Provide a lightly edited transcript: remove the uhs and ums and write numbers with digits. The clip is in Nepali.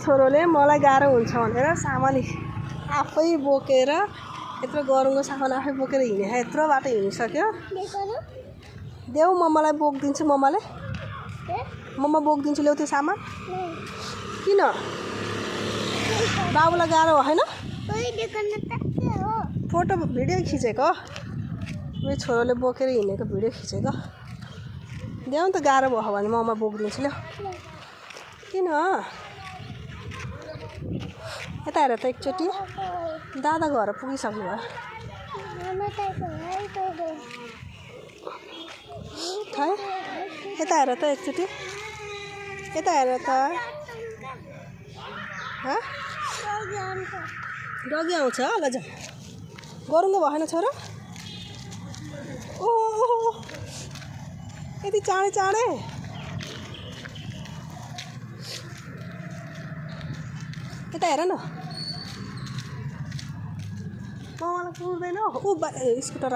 छोरोले मलाई गाह्रो हुन्छ भनेर सामान आफै बोकेर यत्रो गरुङको सामान आफै बोकेर हिँडे यत्रो बाटो हिँडिसक्यो देऊ मम्मालाई बोकिदिन्छु मम्मा बोकिदिन्छु ल्याउ त्यो सामान किन बाबुलाई गाह्रो भएन फोटो भिडियो खिचेको मेरो छोरोले बोकेर हिँडेको भिडियो खिचेको देऊ नि त गाह्रो भयो भने मम्मा बोकिदिन्छु ल्याउ किन यता हेर त एकचोटि दादा घर पुगिसक्नु भयो खै यता हेर त एकचोटि यता हेर त डगी आउँछ ल जा गरुङ्गो भएन छोरो ओहो यति चाँडै यता हेर न मलाई पुग्दैन स्कुटर